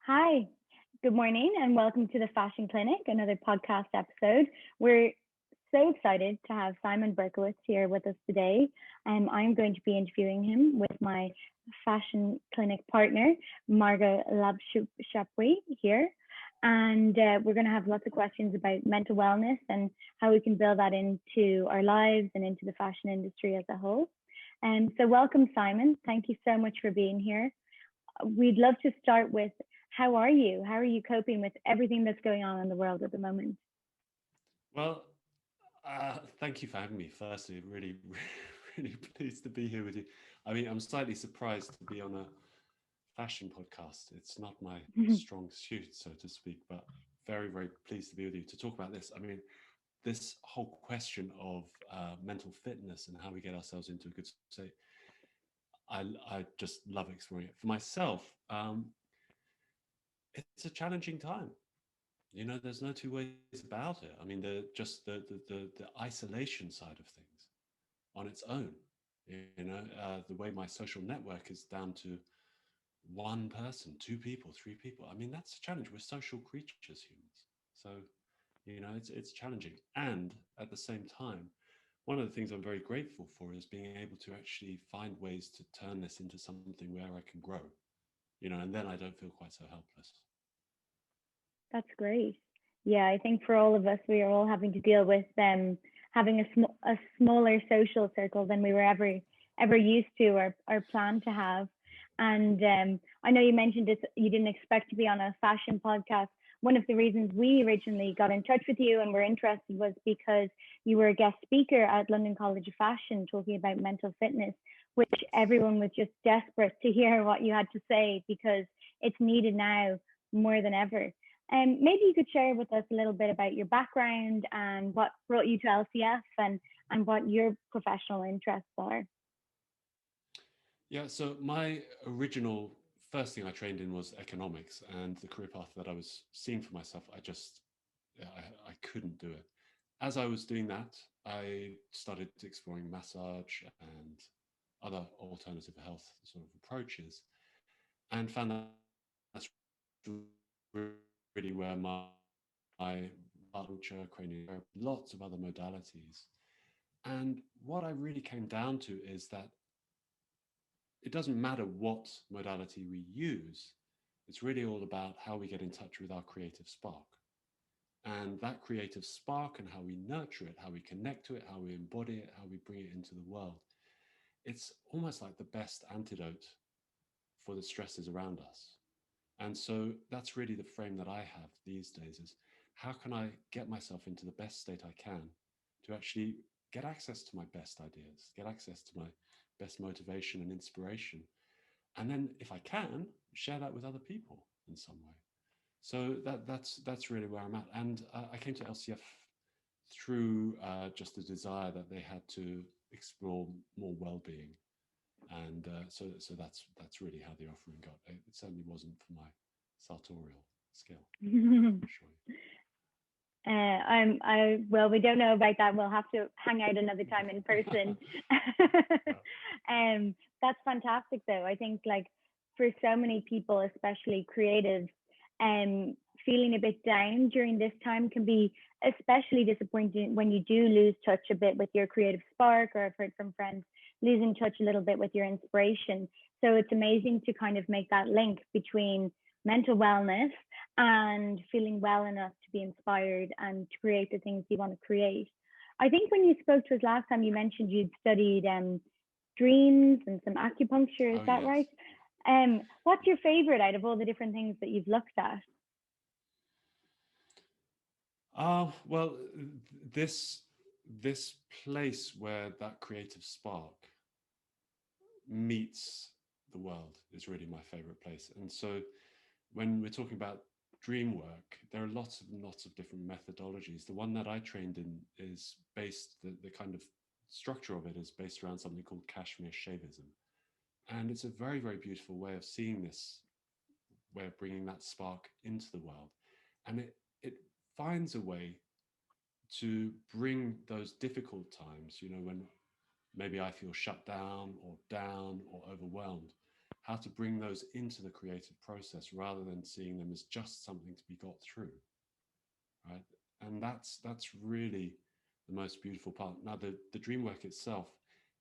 Hi, good morning, and welcome to the Fashion Clinic, another podcast episode. We're so excited to have Simon Berkowitz here with us today. I'm going to be interviewing him with my Fashion Clinic partner, Margaux Labshapui here. And we're going to have lots of questions about mental wellness and how we can build that into our lives and into the fashion industry as a whole. So welcome, Simon. Thank you so much for being here. We'd love to start with how are you? How are you coping with everything that's going on in the world at the moment? Well, thank you for having me. Firstly, really, really pleased to be here with you. I mean, I'm slightly surprised to be on a fashion podcast. It's not my strong suit, so to speak, but very, very pleased to be with you to talk about this. I mean, this whole question of mental fitness and how we get ourselves into a good state, I just love exploring it. For myself, it's a challenging time. You know, there's no two ways about it. I mean, the isolation side of things on its own. The way my social network is down to one person, two people, three people. I mean, that's a challenge. We're social creatures, humans. So, it's challenging. And at the same time, one of the things I'm very grateful for is being able to actually find ways to turn this into something where I can grow. And then I don't feel quite so helpless. That's great. Yeah, I think for all of us, we are all having to deal with having a smaller social circle than we were ever used to or planned to have. And I know you mentioned this, you didn't expect to be on a fashion podcast. One of the reasons we originally got in touch with you and were interested was because you were a guest speaker at London College of Fashion talking about mental fitness, which everyone was just desperate to hear what you had to say because it's needed now more than ever. Maybe you could share with us a little bit about your background and what brought you to LCF and what your professional interests are. Yeah, so my original first thing I trained in was economics, and the career path that I was seeing for myself, I couldn't do it. As I was doing that, I started exploring massage and other alternative health sort of approaches, and found that's really where my acupuncture, craniotherapy, lots of other modalities. And what I really came down to is that it doesn't matter what modality we use. It's really all about how we get in touch with our creative spark. And that creative spark and how we nurture it, how we connect to it, how we embody it, how we bring it into the world. It's almost like the best antidote for the stresses around us. And so that's really the frame that I have these days is how can I get myself into the best state I can to actually get access to my best ideas, get access to my best motivation and inspiration. And then if I can, share that with other people in some way. So that's really where I'm at. And I came to LCF through just a desire that they had to explore more well-being, and so that's really how the offering got. It certainly wasn't for my sartorial skill, I can assure you. Well, we don't know about that. We'll have to hang out another time in person. Yeah. That's fantastic, though. I think like for so many people, especially creatives, feeling a bit down during this time can be especially disappointing when you do lose touch a bit with your creative spark, or I've heard from friends losing touch a little bit with your inspiration. So it's amazing to kind of make that link between mental wellness and feeling well enough to be inspired and to create the things you want to create. I think when you spoke to us last time, you mentioned you'd studied dreams and some acupuncture. Is Oh that right? yes. What's your favorite out of all the different things that you've looked at? Well, this this place where that creative spark meets the world is really my favorite place. And so when we're talking about dream work, there are lots of different methodologies. The one that I trained in is based, the kind of structure of it is based around something called Kashmir Shaivism. And it's a very, very beautiful way of seeing this, way of bringing that spark into the world. And it finds a way to bring those difficult times, when maybe I feel shut down or overwhelmed. how to bring those into the creative process rather than seeing them as just something to be got through, right? And that's really the most beautiful part. Now, the dream work itself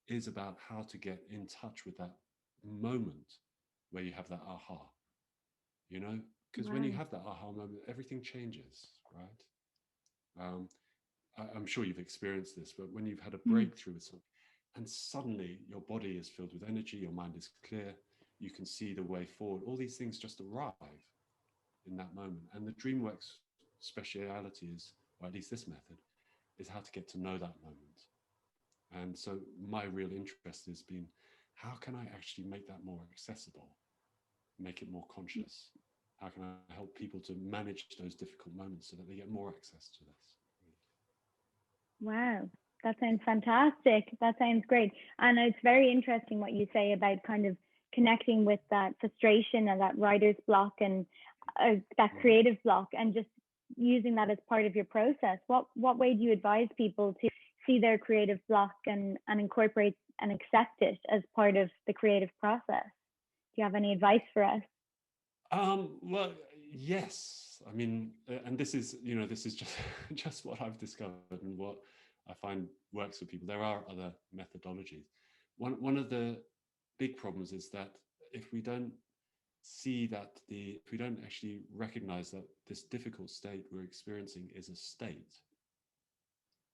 is about how to get in touch with that moment where you have that aha, you know, because when you Wow. have that aha moment, everything changes, right? I'm sure you've experienced this, but when you've had a Mhm. breakthrough with something, and suddenly your body is filled with energy, your mind is clear, you can see the way forward. All these things just arrive in that moment. And the DreamWorks speciality is, or at least this method, is how to get to know that moment. And so my real interest has been, how can I actually make that more accessible, make it more conscious? How can I help people to manage those difficult moments so that they get more access to this? Wow, that sounds fantastic. That sounds great. And it's very interesting what you say about kind of connecting with that frustration and that writer's block and that creative block, and just using that as part of your process. What way do you advise people to see their creative block and incorporate and accept it as part of the creative process? Do you have any advice for us? Well, yes. I mean, and this is, you know, this is just just what I've discovered and what I find works for people. There are other methodologies. One of the big problems is that if we don't see that if we don't actually recognize that this difficult state we're experiencing is a state,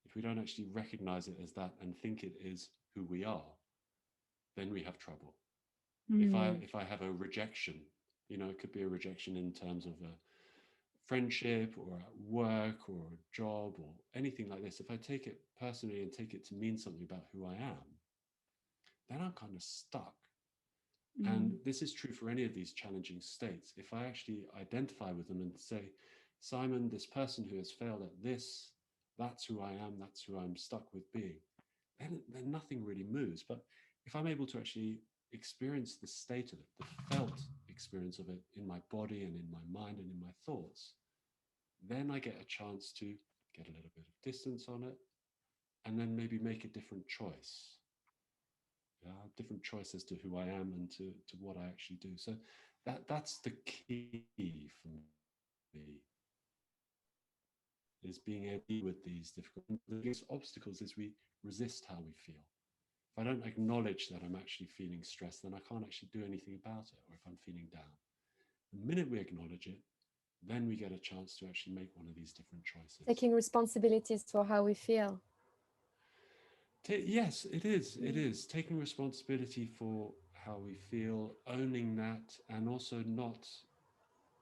if we don't actually recognize it as that and think it is who we are, then we have trouble. Mm. If I have a rejection, you know, it could be a rejection in terms of a friendship or at work or a job or anything like this. If I take it personally and take it to mean something about who I am, then I'm kind of stuck. And Mm. this is true for any of these challenging states. If I actually identify with them and say, Simon, this person who has failed at this, that's who I am, that's who I'm stuck with being, then nothing really moves. But if I'm able to actually experience the state of it, the felt experience of it in my body and in my mind and in my thoughts, then I get a chance to get a little bit of distance on it and then maybe make a different choice. Yeah, different choices to who I am and to what I actually do. So that's the key for me, is being able to deal with these difficult. The biggest obstacles is we resist how we feel. If I don't acknowledge that I'm actually feeling stressed, then I can't actually do anything about it. Or if I'm feeling down, the minute we acknowledge it, then we get a chance to actually make one of these different choices. Taking responsibilities for how we feel. Yes, it is. It is taking responsibility for how we feel, owning that, and also not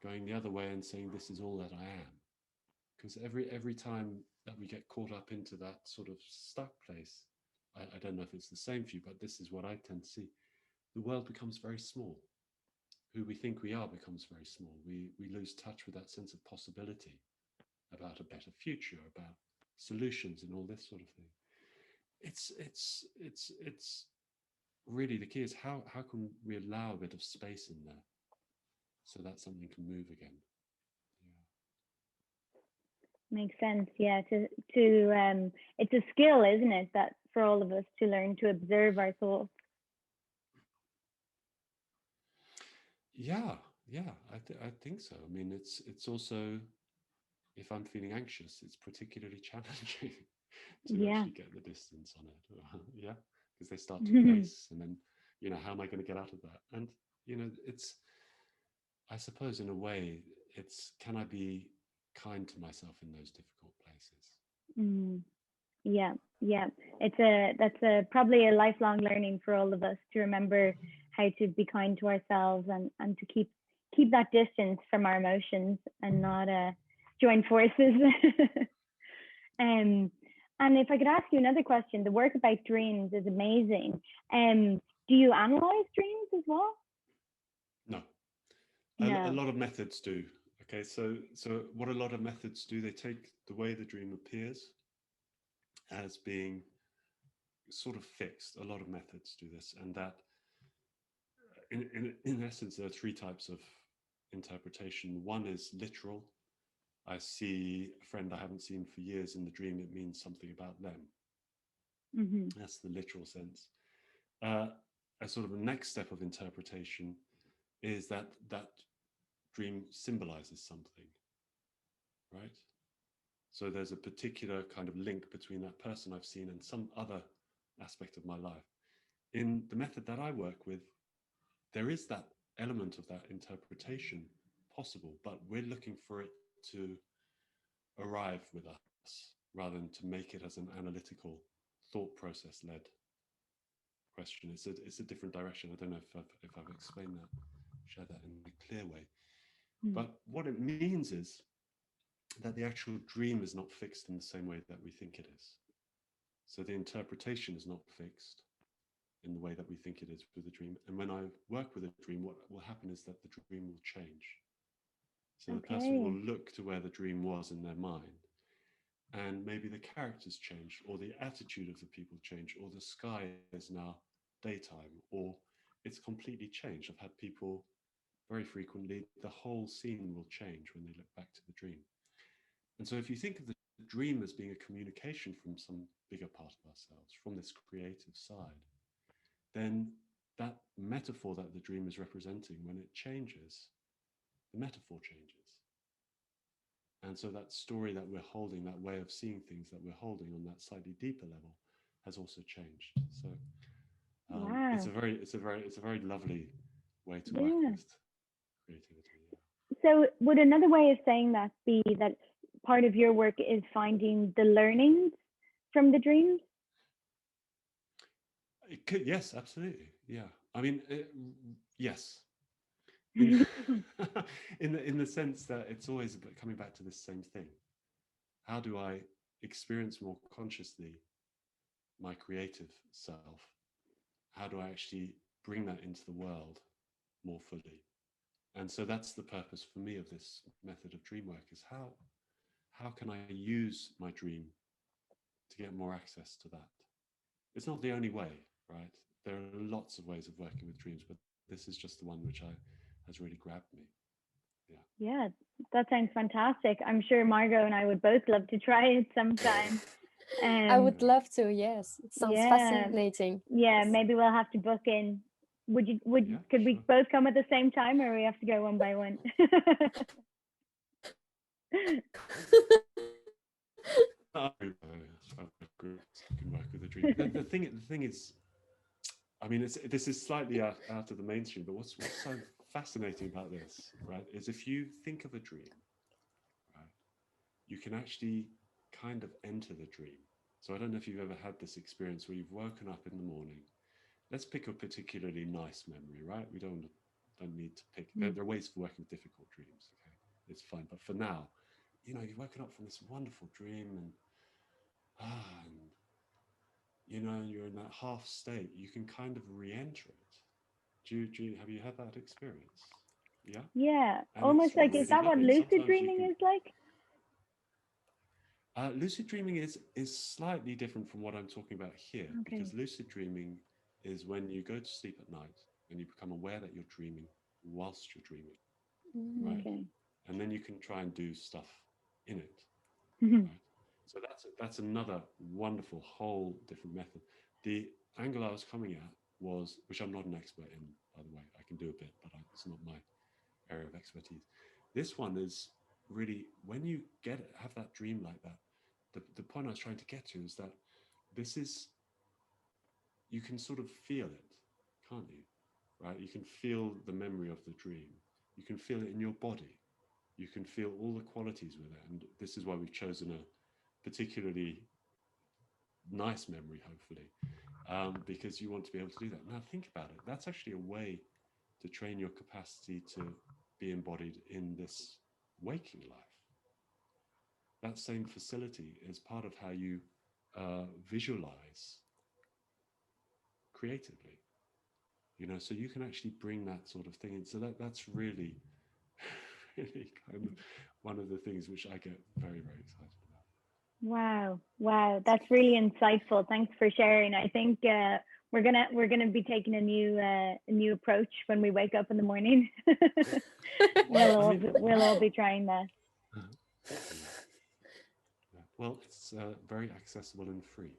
going the other way and saying this is all that I am. Because every time that we get caught up into that sort of stuck place, I don't know if it's the same for you, but this is what I tend to see. The world becomes very small. Who we think we are becomes very small. We lose touch with that sense of possibility about a better future, about solutions, and all this sort of thing. It's really the key is how can we allow a bit of space in there so that something can move again. Makes sense. Yeah. It's a skill, isn't it, that for all of us to learn to observe our thoughts. Yeah, I think so. I mean, it's also, if I'm feeling anxious, it's particularly challenging to Yeah. actually get the distance on it. Yeah, because they start to race, and then, you know, how am I going to get out of that? And, you know, it's, I suppose in a way, it's, can I be kind to myself in those difficult places? Mm. Yeah. Yeah. That's probably a lifelong learning for all of us to remember how to be kind to ourselves and to keep that distance from our emotions and not join forces. um, and if I could ask you another question, the work about dreams is amazing. Do you analyze dreams as well? No, a No. lot of methods do. Okay, so what a lot of methods do, they take the way the dream appears as being sort of fixed. A lot of methods do this, and that in essence, there are three types of interpretation. One is literal. I see a friend I haven't seen for years in the dream, it means something about them. Mm-hmm. That's the literal sense. Uh, a sort of a next step of interpretation is that that dream symbolizes something, right? So there's a particular kind of link between that person I've seen and some other aspect of my life. In the method that I work with, there is that element of that interpretation possible, but we're looking for it to arrive with us rather than to make it as an analytical, thought process led question. It's a different direction. I don't know if I've explained that, shared that in a clear way. But what it means is that the actual dream is not fixed in the same way that we think it is. So the interpretation is not fixed in the way that we think it is with a dream. And when I work with a dream, what will happen is that the dream will change. So the person will look to where the dream was in their mind, and maybe the characters change, or the attitude of the people change, or the sky is now daytime, or it's completely changed. I've had people very frequently, the whole scene will change when they look back to the dream. And so if you think of the dream as being a communication from some bigger part of ourselves, from this creative side, then that metaphor that the dream is representing, when it changes, the metaphor changes. And so that story that we're holding, that way of seeing things that we're holding on that slightly deeper level, has also changed. So Wow. it's a very lovely way to work with creativity. So would another way of saying that be that part of your work is finding the learnings from the dreams? It could, yes, absolutely. Yeah. I mean, yes. In the sense that it's always coming back to the same thing. How do I experience more consciously my creative self? How do I actually bring that into the world more fully? And so that's the purpose for me of this method of dream work, is how can I use my dream to get more access to that? It's not the only way, right? There are lots of ways of working with dreams, but this is just the one which has really grabbed me. Yeah, that sounds fantastic. I'm sure Margaux and I would both love to try it sometime. I would love to, yes. It sounds fascinating. Yeah, maybe we'll have to book in. Could we both come at the same time, or we have to go one by one? Can work with a dream. The thing is, I mean, this is slightly out of the mainstream, but what's so fascinating about this, right, is if you think of a dream, right, you can actually kind of enter the dream. So I don't know if you've ever had this experience where you've woken up in the morning. Let's pick a particularly nice memory, right? We don't need to pick. There are ways for working with difficult dreams. Okay, it's fine. But for now, you've woken up from this wonderful dream, and you're in that half state. You can kind of re-enter it. Have you had that experience? Yeah. Yeah, And almost like, is that what lucid dreaming is like? Lucid dreaming is slightly different from what I'm talking about here, because lucid dreaming is when you go to sleep at night and you become aware that you're dreaming whilst you're dreaming, right? Okay. And then you can try and do stuff in it, right? So that's another wonderful whole different method. The angle I was coming at was, which I'm not an expert in, by the way. I can do a bit, but it's not my area of expertise. This one is really, when you have that dream like that, the point I was trying to get to is that you can sort of feel it, can't you? Right? You can feel the memory of the dream. You can feel it in your body. You can feel all the qualities with it. And this is why we've chosen a particularly nice memory, hopefully, because you want to be able to do that. Now think about it. That's actually a way to train your capacity to be embodied in this waking life. That same facility is part of how you visualize creatively, so you can actually bring that sort of thing in. So that's really, really kind of one of the things which I get very, very excited about. Wow, that's really insightful. Thanks for sharing. I think we're gonna be taking a new approach when we wake up in the morning. We'll all be trying that. Well, it's very accessible and free.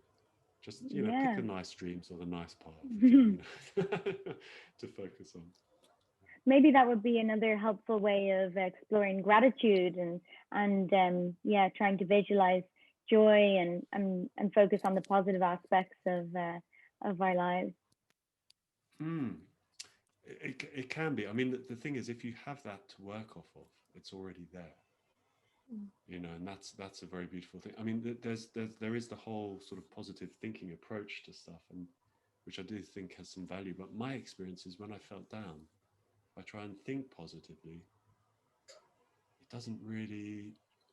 Just, pick Yeah. the nice dreams or the nice part of the day, to focus on. Maybe that would be another helpful way of exploring gratitude and yeah, trying to visualize joy and focus on the positive aspects of our lives. It can be. I mean, the thing is, if you have that to work off of, it's already there. And that's a very beautiful thing. I mean, there is the whole sort of positive thinking approach to stuff, and which I do think has some value. But my experience is when I felt down, if I try and think positively, it doesn't really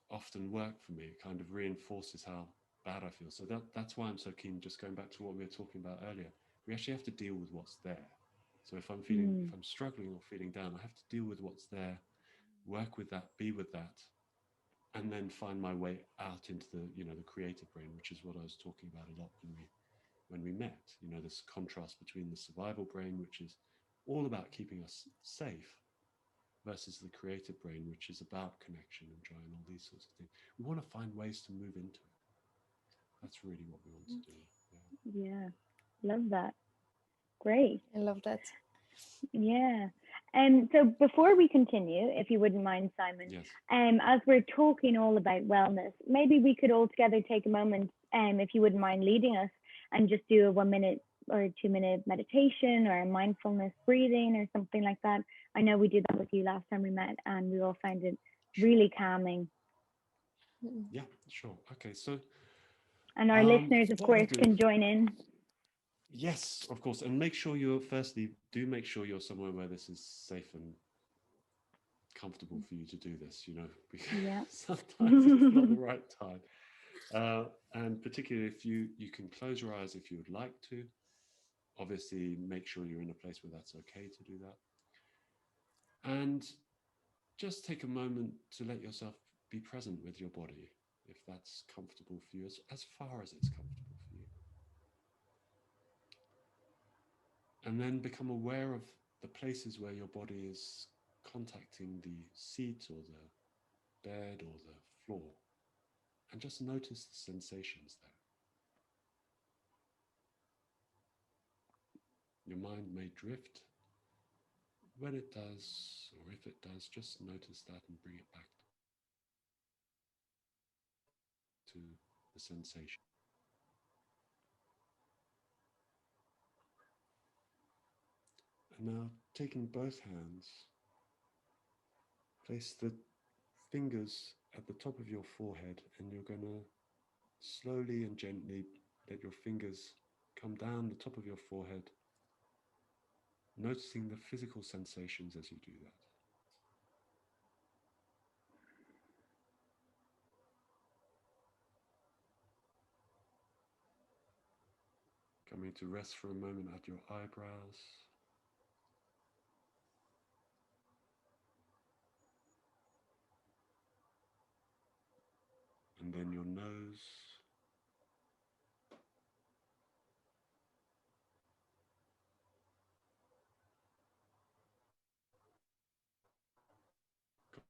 often work for me. It kind of reinforces how bad I feel. So that's why I'm so keen, just going back to what we were talking about earlier. We actually have to deal with what's there. So if I'm struggling or feeling down, I have to deal with what's there, work with that, be with that, and then find my way out into the the creative brain, which is what I was talking about a lot when we met. This contrast between the survival brain, which is all about keeping us safe, versus the creative brain, which is about connection and joy and all these sorts of things. We want to find ways to move into it. That's really what we want to do. Yeah, love that. Great. I love that. Yeah. So before we continue, if you wouldn't mind, Simon, Yes. as we're talking all about wellness, maybe we could all together take a moment, if you wouldn't mind leading us, and just do a 1 minute or 2 minute meditation or a mindfulness breathing or something like that. I know we did that with you last time we met, and we all found it really calming. Yeah, sure. Okay, so And our listeners, of course, can join in. Yes, of course. And make sure do make sure you're somewhere where this is safe and comfortable for you to do this, because sometimes it's not the right time. And particularly if you can close your eyes if you would like to. Obviously, make sure you're in a place where that's okay to do that. And just take a moment to let yourself be present with your body, if that's comfortable for you, as far as it's comfortable for you. And then become aware of the places where your body is contacting the seat or the bed or the floor. And just notice the sensations there. Your mind may drift. When it does, or if it does, just notice that and bring it back to the sensation. And now, taking both hands, place the fingers at the top of your forehead, and you're going to slowly and gently let your fingers come down the top of your forehead, noticing the physical sensations as you do that. Coming to rest for a moment at your eyebrows. And then your nose.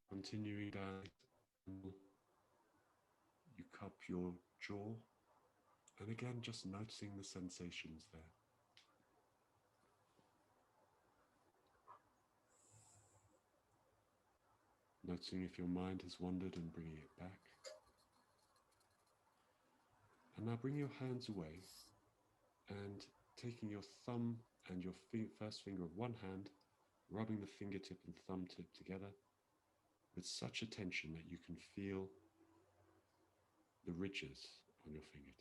Continuing down, you cup your jaw. And again, just noticing the sensations there. Noticing if your mind has wandered and bringing it back. And now bring your hands away and taking your thumb and your first finger of one hand, rubbing the fingertip and thumb tip together with such attention that you can feel the ridges on your fingertips.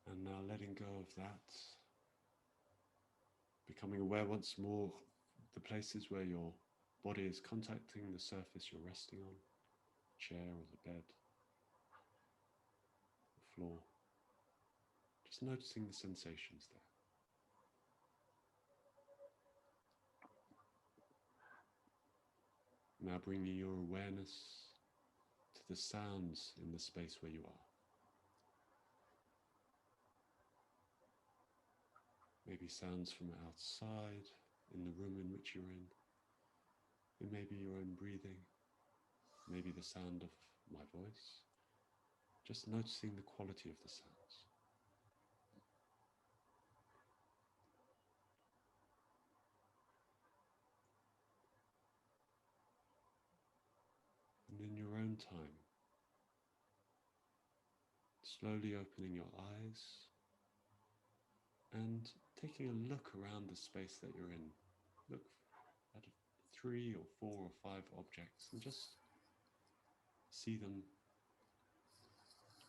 And now letting go of that, becoming aware once more the places where your body is contacting the surface you're resting on, the chair or the bed, the floor. Just noticing the sensations there. Now bringing your awareness to the sounds in the space where you are. Maybe sounds from outside in the room in which you're in. It may be your own breathing, maybe the sound of my voice. Just noticing the quality of the sounds. And in your own time, slowly opening your eyes and taking a look around the space that you're in. Look at 3 or 4 or 5 objects and just see them,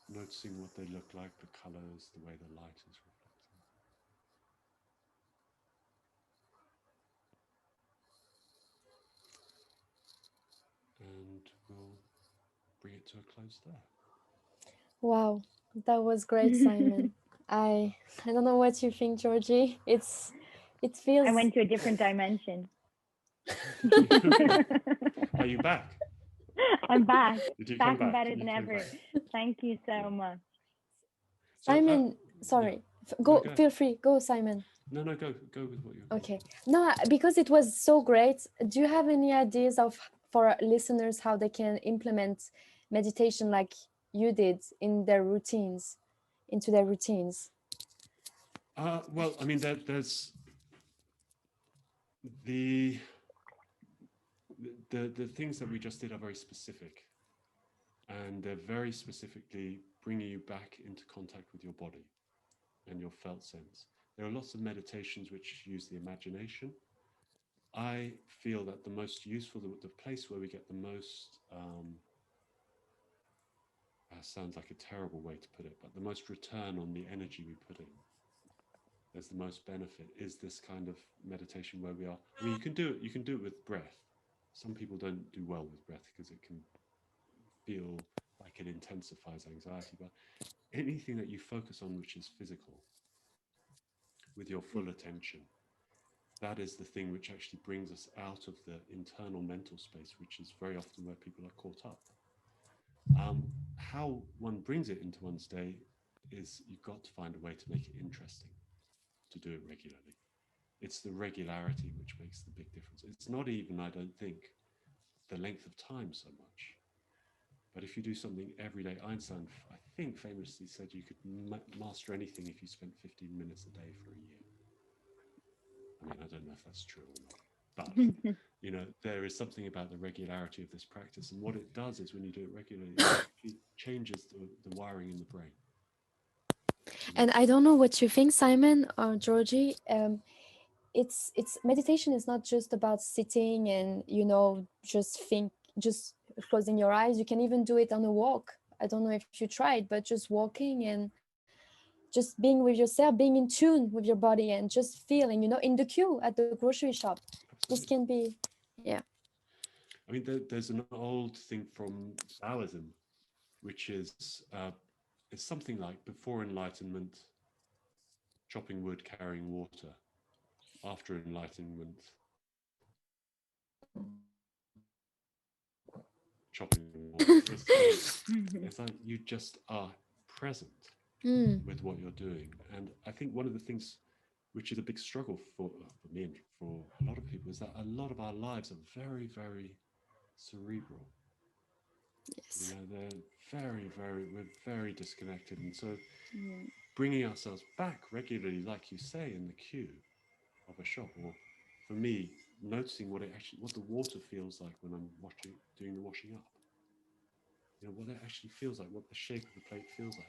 noticing what they look like, the colors, the way the light is reflecting. And we'll bring it to a close there. Wow, that was great, Simon. I don't know what you think, Georgie. It feels. I went to a different dimension. Are you back? I'm back. Did you Back come and back? better Did you than come ever. back? Thank you so much. So, Simon, sorry. No, go. Feel free. Go, Simon. No, go with what you're. Okay. No, because it was so great. Do you have any ideas for our listeners how they can implement meditation like you did in their routines, into their routines? Well, I mean, there's the things that we just did are very specific, and they're very specifically bringing you back into contact with your body and your felt sense. There are lots of meditations which use the imagination. I feel that the most useful, the place where we get the most, sounds like a terrible way to put it, but the most return on the energy we put in, there's the most benefit, is this kind of meditation where we are. I mean, you can do it with breath. Some people don't do well with breath because it can feel like it intensifies anxiety, but anything that you focus on which is physical with your full attention, that is the thing which actually brings us out of the internal mental space, which is very often where people are caught up. How one brings it into one's day is you've got to find a way to make it interesting, to do it regularly. It's the regularity which makes the big difference. It's not even, I don't think, the length of time so much. But if you do something every day, Einstein, I think, famously said you could master anything if you spent 15 minutes a day for a year. I mean, I don't know if that's true or not, but you know, there is something about the regularity of this practice, and what it does is when you do it regularly, it changes the wiring in the brain. And I don't know what you think, Simon or Georgie. It's meditation is not just about sitting and just closing your eyes. You can even do it on a walk. I don't know if you tried, but just walking and just being with yourself, being in tune with your body, and just feeling, in the queue at the grocery shop. Absolutely. This can be, yeah. I mean, there's an old thing from Taoism, which is it's something like before enlightenment, chopping wood, carrying water. After enlightenment, chopping water. It's like you just are present with what you're doing. And I think one of the things which is a big struggle for me and for a lot of people is that a lot of our lives are very, very cerebral. Yes. They're we're very disconnected. And so bringing ourselves back regularly, like you say, in the queue of a shop, or for me, noticing what the water feels like when I'm doing the washing up. What it actually feels like, what the shape of the plate feels like.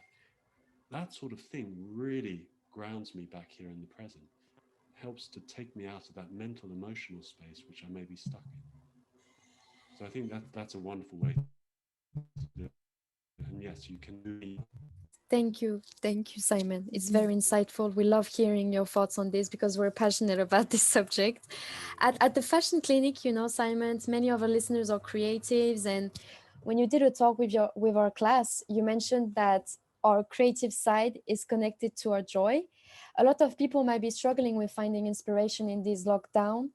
That sort of thing really grounds me back here in the present. Helps to take me out of that mental, emotional space which I may be stuck in. So I think that's a wonderful way to do it. And yes, you can do. Thank you, Simon. It's very insightful. We love hearing your thoughts on this because we're passionate about this subject. At the fashion clinic, Simon, many of our listeners are creatives, and when you did a talk with our class, you mentioned that our creative side is connected to our joy. A lot of people might be struggling with finding inspiration in these lockdown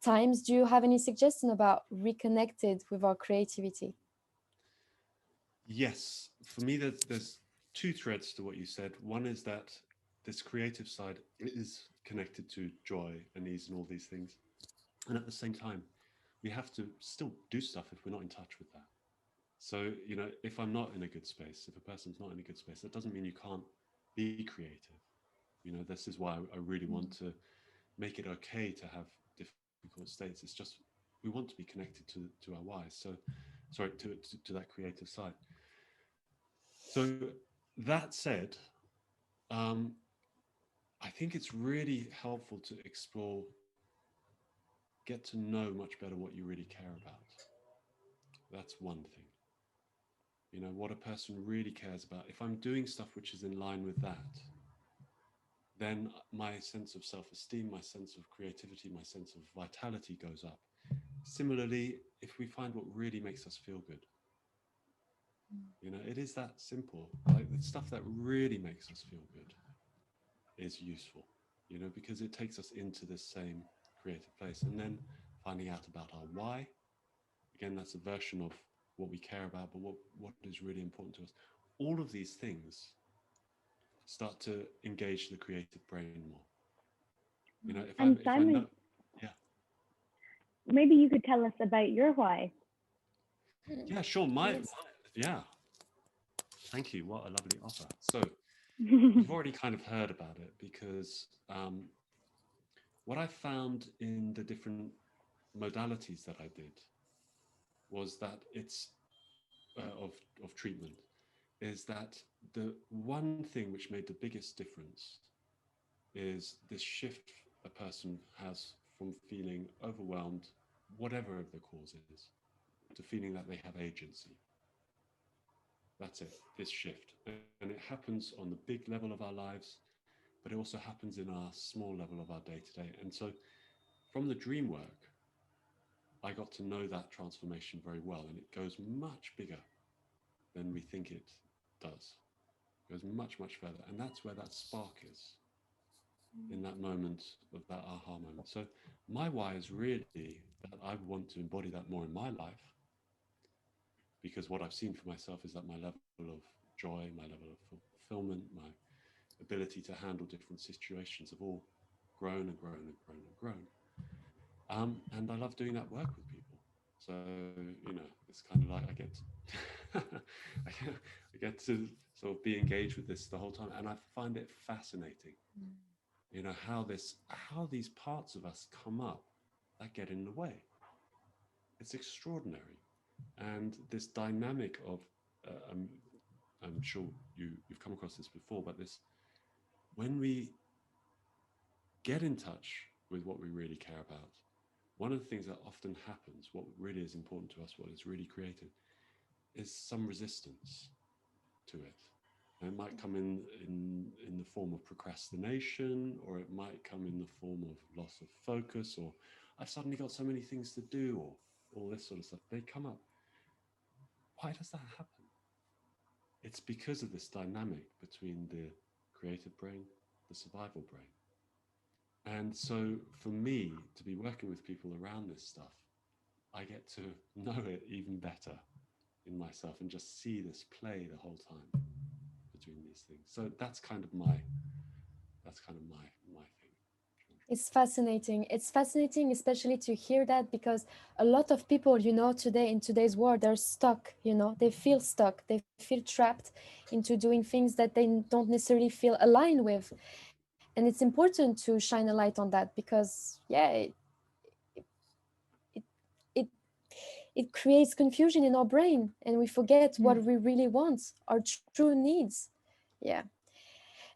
times. Do you have any suggestion about reconnected with our creativity? Yes, for me, there's two threads to what you said. One is that this creative side is connected to joy and ease and all these things. And at the same time, we have to still do stuff if we're not in touch with that. So, if I'm not in a good space, if a person's not in a good space, that doesn't mean you can't be creative. This is why I really want to make it okay to have difficult states. It's just we want to be connected to our whys. So, sorry, to that creative side. So that said, um, I think it's really helpful to explore, get to know much better what you really care about. That's one thing. What a person really cares about. If I'm doing stuff which is in line with that, then my sense of self-esteem, my sense of creativity, my sense of vitality goes up. Similarly, if we find what really makes us feel good, it is that simple. Like the stuff that really makes us feel good is useful, because it takes us into this same creative place. And then finding out about our why. Again, that's a version of what we care about, but what is really important to us. All of these things start to engage the creative brain more. And if I know, Simon, yeah, maybe you could tell us about your why. yeah, sure. Yes. Yeah, thank you. What a lovely offer. So you've already kind of heard about it because what I found in the different modalities that I did was that it's of treatment is that the one thing which made the biggest difference is this shift a person has from feeling overwhelmed, whatever the cause is, to feeling that they have agency. That's it, this shift. And it happens on the big level of our lives, but it also happens in our small level of our day to day. And so from the dream work, I got to know that transformation very well, and it goes much bigger than we think it does. It goes much, much further. And that's where that spark is in that moment of that aha moment. So my why is really that I want to embody that more in my life, because what I've seen for myself is that my level of joy, my level of fulfillment, my ability to handle different situations have all grown and grown and grown and grown. And I love doing that work with people. So, it's kind of like I get to, I get to sort of be engaged with this the whole time. And I find it fascinating, how these parts of us come up that get in the way. It's extraordinary. And this dynamic of, I'm sure you've come across this before, but when we get in touch with what we really care about, one of the things that often happens, what really is important to us, what is really creative, is some resistance to it. And it might come in the form of procrastination, or it might come in the form of loss of focus, or I've suddenly got so many things to do, or all this sort of stuff. They come up. Why does that happen? It's because of this dynamic between the creative brain, the survival brain. And so for me to be working with people around this stuff, I get to know it even better in myself and just see this play the whole time between these things. So that's kind of my thing. It's fascinating. It's fascinating, especially to hear that, because a lot of people, today in today's world, they're stuck, they feel stuck. They feel trapped into doing things that they don't necessarily feel aligned with. And it's important to shine a light on that because, yeah, it, it, it creates confusion in our brain and we forget what we really want, our true needs. Yeah.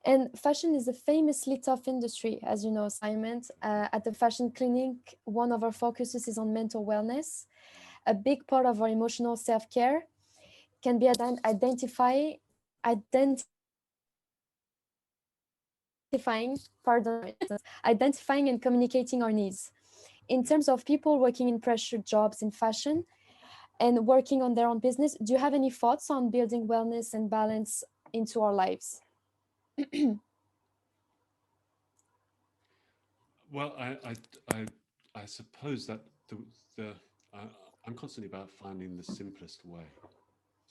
And fashion is a famously tough industry, as you know, Simon. At the fashion clinic, one of our focuses is on mental wellness. A big part of our emotional self-care can be identifying and communicating our needs. In terms of people working in pressured jobs in fashion and working on their own business, do you have any thoughts on building wellness and balance into our lives? Well, I suppose that the I'm constantly about finding the simplest way.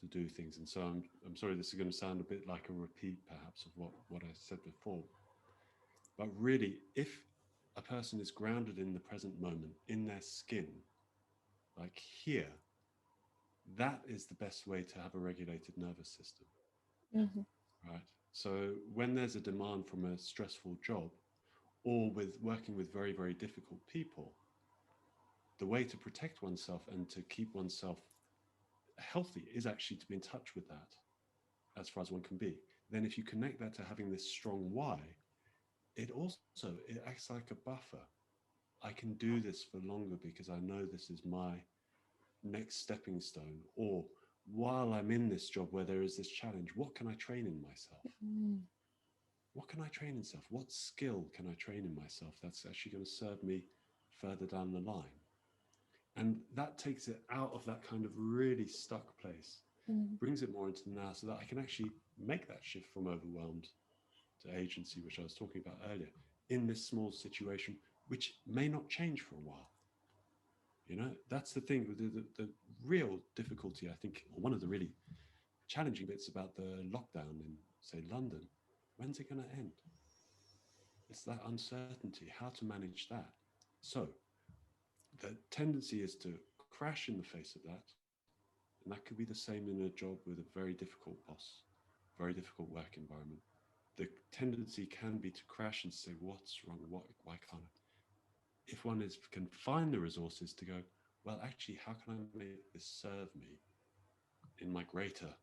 to do things. And so I'm sorry, this is going to sound a bit like a repeat perhaps of what I said before. But really, if a person is grounded in the present moment, in their skin, like here, that is the best way to have a regulated nervous system. Mm-hmm. Right. So when there's a demand from a stressful job, or with working with very, very difficult people, the way to protect oneself and to keep oneself healthy is actually to be in touch with that as far as one can be. Then if you connect that to having this strong why, it acts like a buffer. I can do this for longer because I know this is my next stepping stone. Or while I'm in this job where there is this challenge, what can I train in myself? What can I train in myself? What skill can I train in myself that's actually going to serve me further down the line? And that takes it out of that kind of really stuck place, brings it more into now, so that I can actually make that shift from overwhelmed to agency, which I was talking about earlier, in this small situation, which may not change for a while. You know, that's the thing, the real difficulty, I think, or one of the really challenging bits about the lockdown in, say, London. When's it going to end? It's that uncertainty, how to manage that. So the tendency is to crash in the face of that. And that could be the same in a job with a very difficult boss, very difficult work environment. The tendency can be to crash and say, what's wrong? Why can't I? If one can find the resources to go, well, actually, how can I make this serve me in my greater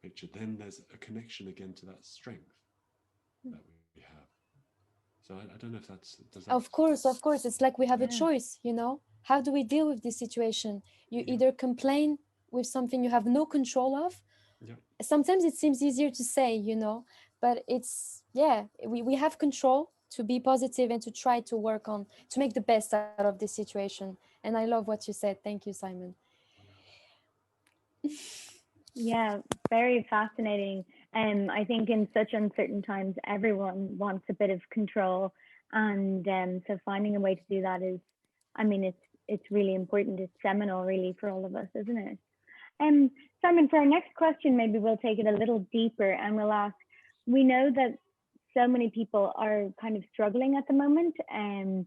picture? Then there's a connection again to that strength that we have. So I don't know if does that... Of course. It's like we have a Yeah. choice, you know? How do we deal with this situation? You Yeah. either complain with something you have no control of. Yeah. Sometimes it seems easier to say, you know, but it's, yeah, we have control to be positive and to try to work on, to make the best out of this situation. And I love what you said. Thank you, Simon. Yeah, very fascinating. I think in such uncertain times, everyone wants a bit of control, and so finding a way to do that is, I mean, it's really important. It's seminal, really, for all of us, isn't it? Simon, for our next question, maybe we'll take it a little deeper, and we'll ask. We know that so many people are kind of struggling at the moment, and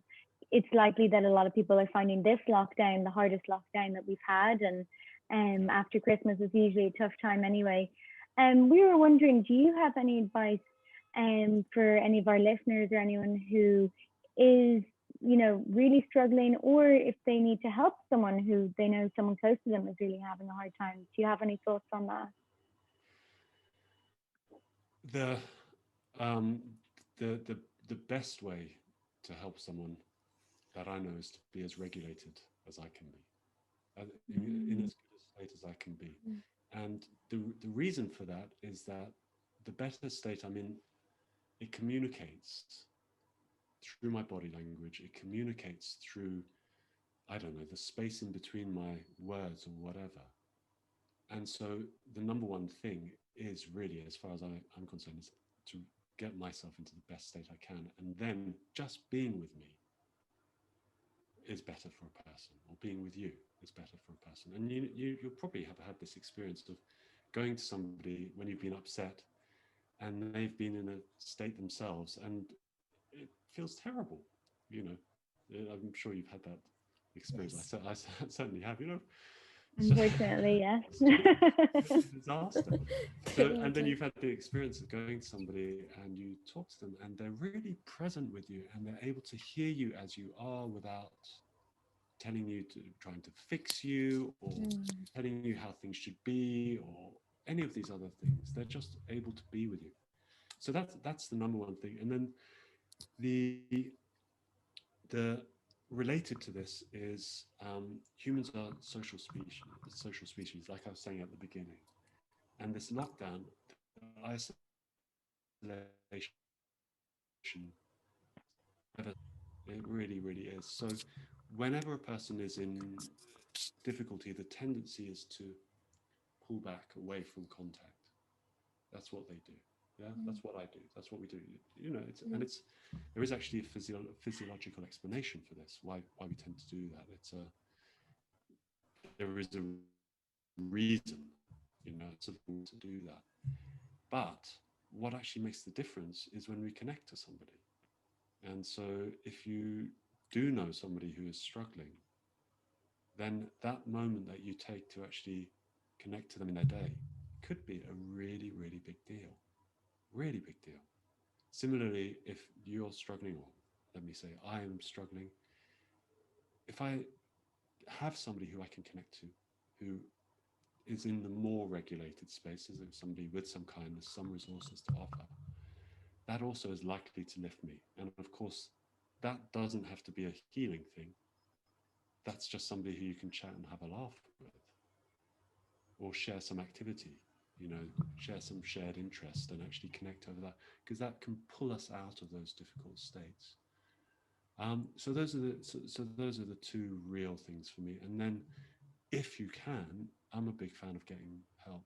it's likely that a lot of people are finding this lockdown the hardest lockdown that we've had, and after Christmas is usually a tough time anyway. We were wondering, do you have any advice for any of our listeners or anyone who is, you know, really struggling, or if they need to help someone who they know someone close to them is really having a hard time? Do you have any thoughts on that? Um, the best way to help someone that I know is to be as regulated as I can be, in as good a state as I can be. And the reason for that is that the better state I'm in, it communicates through my body language. It communicates through, I don't know, the space in between my words or whatever. And so the number one thing is really, as far as I'm concerned, is to get myself into the best state I can. And then just being with me is better for a person, or being with you is better for a person. And you'll probably have had this experience of going to somebody when you've been upset and they've been in a state themselves and it feels terrible. You know, I'm sure you've had that experience. Yes. I certainly have, you know. Unfortunately, yes. It's a disaster. So, and then you've had the experience of going to somebody and you talk to them and they're really present with you and they're able to hear you as you are without telling you to, trying to fix you or telling you how things should be or any of these other things. They're just able to be with you. So that's the number one thing. And then the related to this is humans are social species, like I was saying at the beginning. And this lockdown, isolation, it really, really is. So whenever a person is in difficulty, the tendency is to pull back away from contact. That's what they do. Yeah, that's what I do. That's what we do. You know, and there is actually a physiological explanation for this. Why we tend to do that? There is a reason. You know, it's a thing to do that. But what actually makes the difference is when we connect to somebody. And so if you do know somebody who is struggling, then that moment that you take to actually connect to them in their day could be a really, really big deal. Really big deal. Similarly, if you're struggling, or let me say, I am struggling, if I have somebody who I can connect to, who is in the more regulated spaces, of somebody with some kindness, some resources to offer, that also is likely to lift me. And of course, that doesn't have to be a healing thing. That's just somebody who you can chat and have a laugh with, or share some activity, you know, share some shared interest and actually connect over that, because that can pull us out of those difficult states. So those are the two real things for me. And then if you can, I'm a big fan of getting help.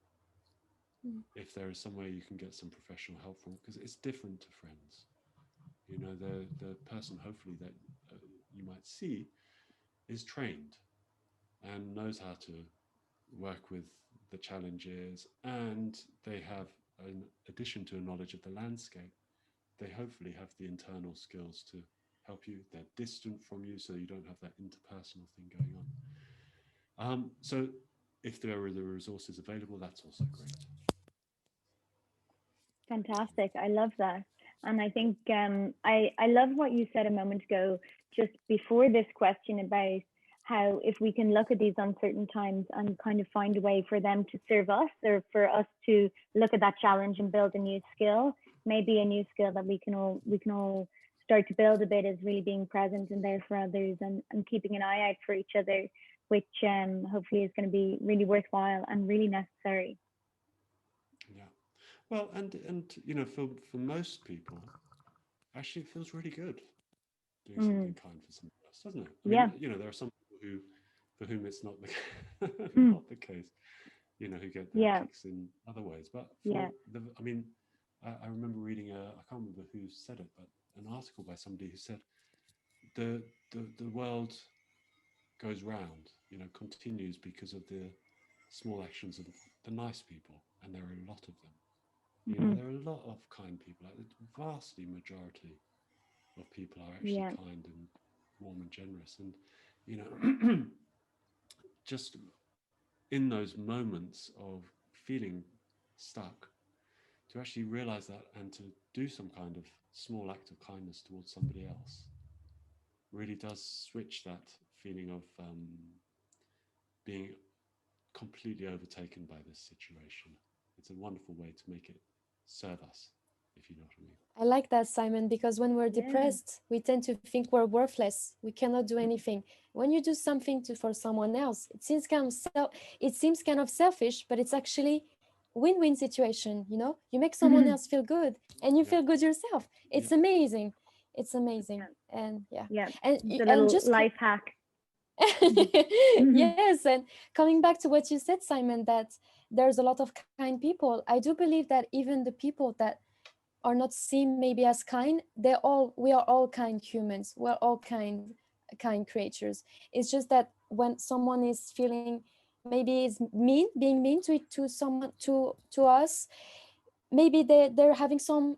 If there is somewhere you can get some professional help from, because it's different to friends. You know, the person hopefully that you might see is trained and knows how to work with the challenges, and they have, in addition to a knowledge of the landscape, they hopefully have the internal skills to help you. They're distant from you, so you don't have that interpersonal thing going on. So if there are the resources available, that's also great. Fantastic. I love that. And I think I love what you said a moment ago, just before this question, about how if we can look at these uncertain times and kind of find a way for them to serve us, or for us to look at that challenge and build a new skill, maybe a new skill that we can all start to build a bit, is really being present and there for others, and keeping an eye out for each other, which hopefully is going to be really worthwhile and really necessary. Yeah. Well, and you know, for most people, actually, it feels really good doing something kind for somebody else, doesn't it? I mean, Yeah. you know, there are some people who, for whom it's not the not the case. You know, who get their kicks in other ways. But for I mean, I remember reading I can't remember who said it, but an article by somebody who said the world goes round, you know, continues because of the small actions of the nice people, and there are a lot of them. You know, there are a lot of kind people. Like, the vastly majority of people are actually kind and warm and generous. And, you know, just in those moments of feeling stuck, to actually realize that and to do some kind of small act of kindness towards somebody else really does switch that feeling of being completely overtaken by this situation. It's a wonderful way to make it serve us, if you know what I mean. I like that, Simon, because when we're depressed, we tend to think we're worthless. We cannot do anything. When you do something for someone else, it seems kind of selfish, but it's actually win-win situation. You know, you make someone else feel good, and you feel good yourself. It's amazing. It's amazing, and and the little just life hack. Yes, and coming back to what you said, Simon, that there's a lot of kind people. I do believe that even the people that are not seen maybe as kind, we are all kind humans. We're all kind creatures. It's just that when someone is feeling, maybe is being mean to someone, to us, maybe they're having some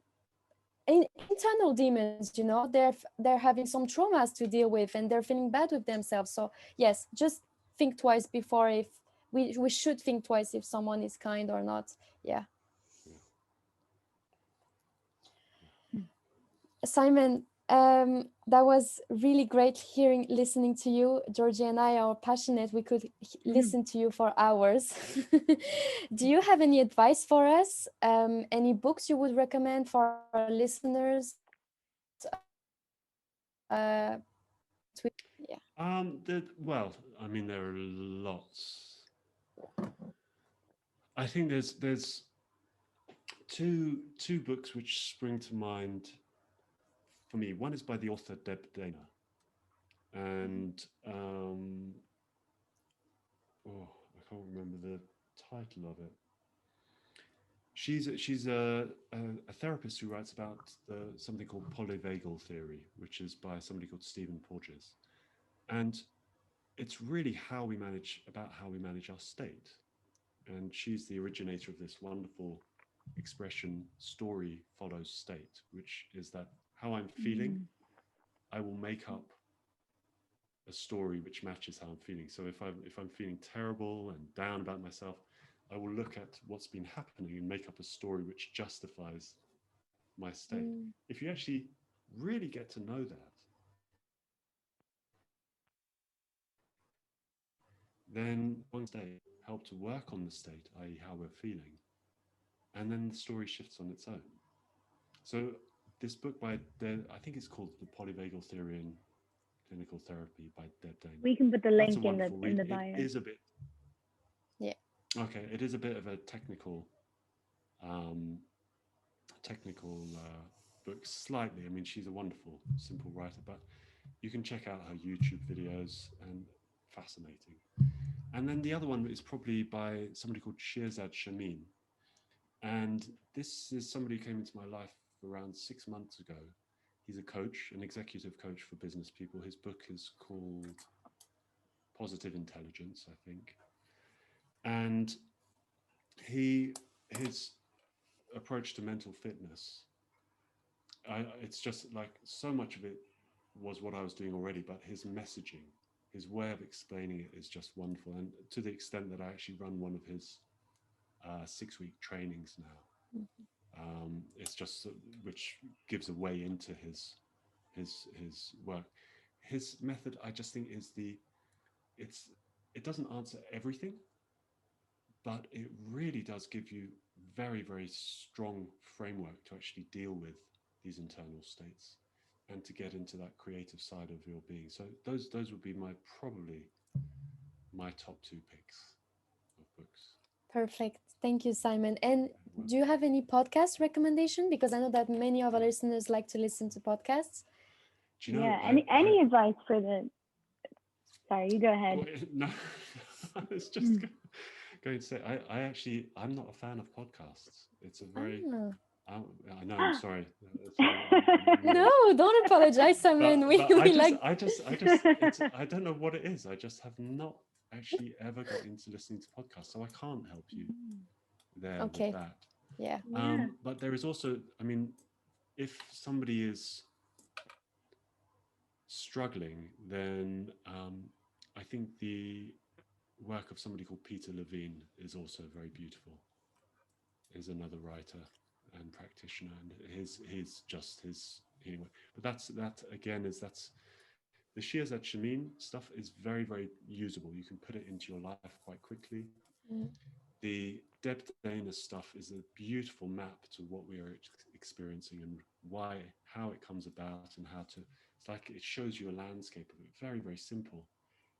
internal demons, you know, they're having some traumas to deal with, and they're feeling bad with themselves. So yes, just think twice before, if we should think twice if someone is kind or not. Simon, that was really great listening to you. Georgie and I are passionate. We could listen to you for hours. Do you have any advice for us? Any books you would recommend for our listeners? Well, I mean, there are lots. I think there's two books which spring to mind for me. One is by the author Deb Dana, and I can't remember the title of it. She's a therapist who writes about something called polyvagal theory, which is by somebody called Stephen Porges, and it's really how we manage our state. and she's the originator of this wonderful expression, story follows state, which is that how I'm feeling, I will make up a story which matches how I'm feeling. So if I'm feeling terrible and down about myself, I will look at what's been happening and make up a story which justifies my state. If you actually really get to know that, then one state help to work on the state, i.e. how we're feeling, and then the story shifts on its own. So this book by I think it's called The Polyvagal Theory in Clinical Therapy by Deb Dane. We can put the That's link a in wonderful read. the bio. It is a bit, Yeah. okay, it is a bit of a technical book, slightly. I mean, she's a wonderful, simple writer, but you can check out her YouTube videos, and fascinating. And then the other one is probably by somebody called Shirzad Shamin. And this is somebody who came into my life around 6 months ago. He's a coach, an executive coach for business people. His book is called Positive Intelligence, I think. And his approach to mental fitness, it's just like so much of it was what I was doing already, but his messaging, his way of explaining it is just wonderful. And to the extent that I actually run one of his 6-week trainings now. It's just which gives a way into his work. His method, I just think, is it doesn't answer everything, but it really does give you very, very strong framework to actually deal with these internal states and to get into that creative side of your being. So those would be probably my top 2 picks of books. Perfect. Thank you, Simon. And do you have any podcast recommendation? Because I know that many of our listeners like to listen to podcasts. Do you know, yeah, any advice for the... Sorry, you go ahead. No, I was just going to say, I'm not a fan of podcasts. It's a very... I know, I'm sorry. No, don't apologize, Simon. I don't know what it is. I just have not actually ever got into listening to podcasts, so I can't help you there with that. Yeah. But there is also, I mean, if somebody is struggling, then I think the work of somebody called Peter Levine is also very beautiful. Is another writer and practitioner, and his healing. But that's the Shirzad Shamin stuff is very, very usable. You can put it into your life quite quickly. The Deb Dane stuff is a beautiful map to what we are experiencing and how it comes about, and it's like it shows you a landscape of it. Very, very simple.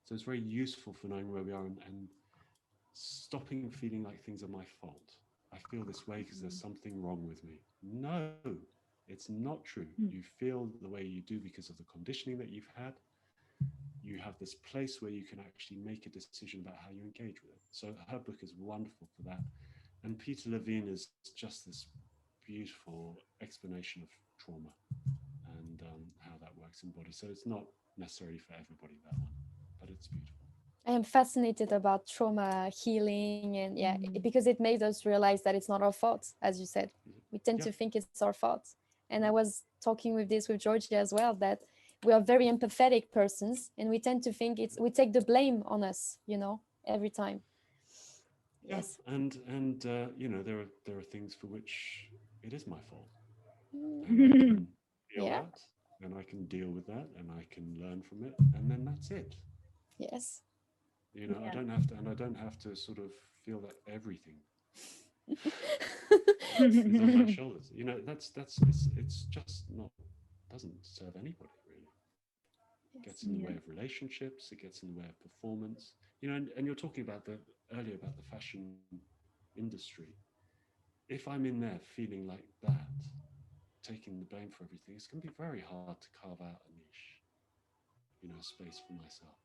So it's very useful for knowing where we are and stopping feeling like things are my fault. I feel this way because there's something wrong with me. No, it's not true. You feel the way you do because of the conditioning that you've had. You have this place where you can actually make a decision about how you engage with it. So her book is wonderful for that. And Peter Levine is just this beautiful explanation of trauma and how that works in body. So it's not necessarily for everybody, that one, but it's beautiful. I am fascinated about trauma healing, and because it made us realize that it's not our fault, as you said. We tend to think it's our fault. And I was talking with Georgie as well, that we are very empathetic persons, and we tend to think we take the blame on us, every time. Yes. And there are things for which it is my fault. And I can feel that, and I can deal with that, and I can learn from it, and then that's it. Yes. I don't have to sort of feel that everything is on my shoulders. It's just not, doesn't serve anybody really. It gets in the way of relationships, it gets in the way of performance. And you're talking about earlier about the fashion industry. If I'm in there feeling like that, taking the blame for everything, it's going to be very hard to carve out a niche, space for myself.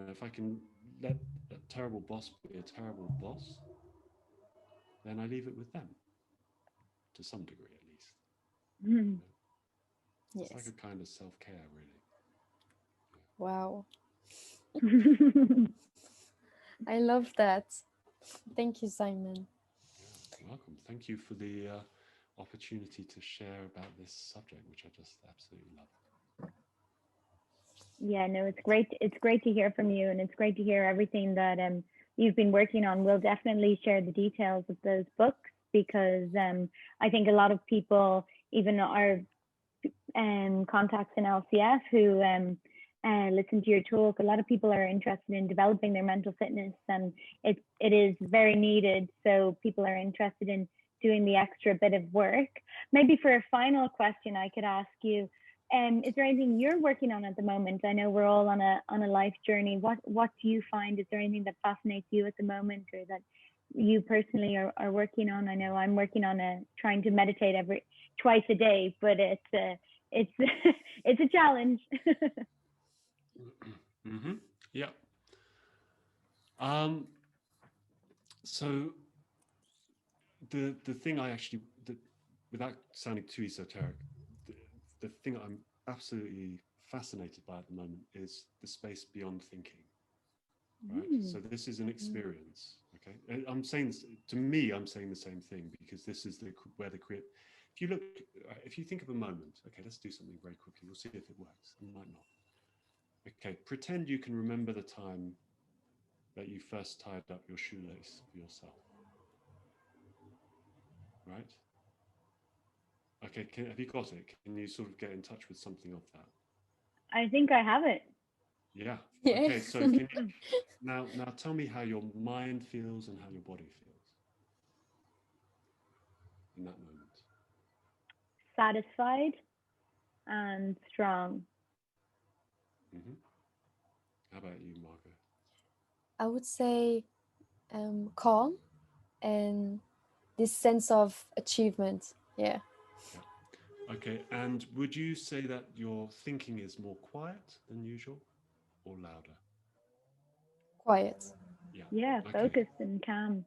If I can let a terrible boss be a terrible boss, then I leave it with them, to some degree at least. It's like a kind of self-care, really. Wow. I love that. Thank you, Simon. Yeah, welcome. Thank you for the opportunity to share about this subject, which I just absolutely love. Yeah, no, it's great. It's great to hear from you, and it's great to hear everything that you've been working on. We'll definitely share the details of those books, because I think a lot of people, even our contacts in LCF who listen to your talk, a lot of people are interested in developing their mental fitness, and it is very needed. So people are interested in doing the extra bit of work. Maybe for a final question, I could ask you, is there anything you're working on at the moment? I know we're all on a life journey. What do you find? Is there anything that fascinates you at the moment, or that you personally are working on? I know I'm working on trying to meditate twice a day, but it's it's a challenge. Mm-hmm. Yeah. So the thing I actually, without sounding too esoteric, the thing I'm absolutely fascinated by at the moment is the space beyond thinking. Right. So this is an experience. Okay. I'm saying this, to me, I'm saying the same thing, because this is where the create. If you think of a moment, okay, let's do something very quickly. You'll see if it works. It might not. Okay. Pretend you can remember the time that you first tied up your shoelace for yourself. Right. Okay. Have you got it? Can you sort of get in touch with something of that? I think I have it. Yeah. Yeah. Okay. So can you, now tell me how your mind feels and how your body feels in that moment. Satisfied and strong. Mm-hmm. How about you, Margaux? I would say calm and this sense of achievement. Yeah. Yeah. Okay. And would you say that your thinking is more quiet than usual or louder? Quiet. Yeah. Yeah, Okay. focused and calm.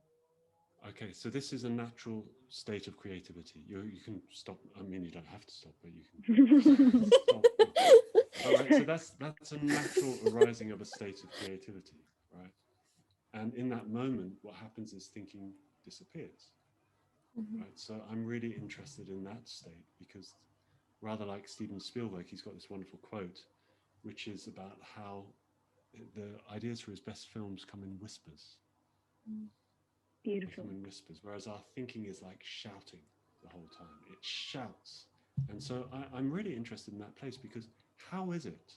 Okay. So this is a natural state of creativity. You can stop. I mean, you don't have to stop, but you can stop. All right. So that's a natural arising of a state of creativity, right? And in that moment, what happens is thinking disappears. Mhm. Right. So I'm really interested in that state, because rather like Steven Spielberg, he's got this wonderful quote, which is about how the ideas for his best films come in whispers. They Beautiful. come in whispers, whereas our thinking is like shouting the whole time. It shouts. And so I'm really interested in that place, because how is it?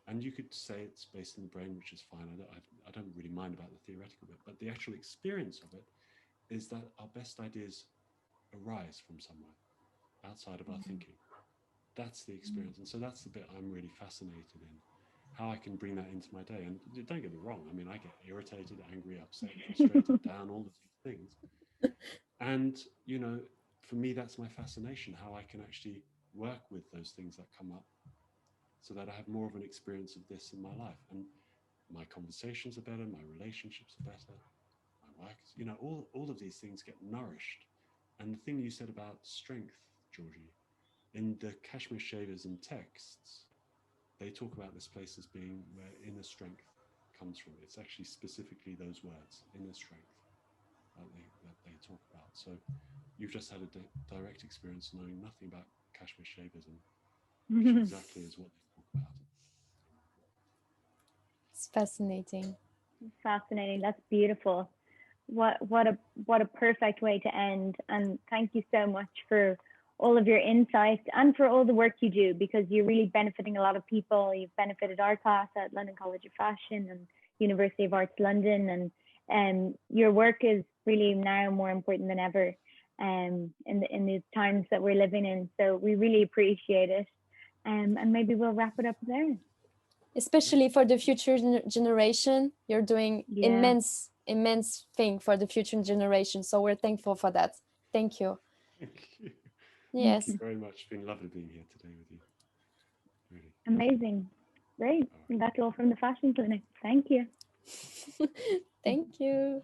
And you could say it's based in the brain, which is fine. I don't really mind about the theoretical bit, but the actual experience of it is that our best ideas arise from somewhere outside of our thinking. That's the experience. And so that's the bit I'm really fascinated in, how I can bring that into my day. And don't get me wrong, I mean, I get irritated, angry, upset, frustrated, down, all of these things. And, you know, for me, that's my fascination, how I can actually work with those things that come up, so that I have more of an experience of this in my life. And my conversations are better, my relationships are better, my work, you know, all of these things get nourished. And the thing you said about strength, Georgie, in the Kashmir Shavas and texts, they talk about this place as being where inner strength comes from. It's actually specifically those words, inner strength, that they talk about. So you've just had a direct experience knowing nothing about Kashmir Shaivism, which exactly is what they talk about. It's fascinating. Fascinating. That's beautiful. What a perfect way to end. And thank you so much for all of your insights and for all the work you do, because you're really benefiting a lot of people. You've benefited our class at London College of Fashion and University of Arts London, and your work is really now more important than ever in these times that we're living in. So we really appreciate it. And maybe we'll wrap it up there. Especially for the future generation, you're doing Yeah. immense thing for the future generation. So we're thankful for that. Thank you. Thank you. Yes. Thank you very much. It's been lovely being here today with you. Really. Amazing. Great. All right. And that's all from the Fashion Clinic. Thank you. Thank you.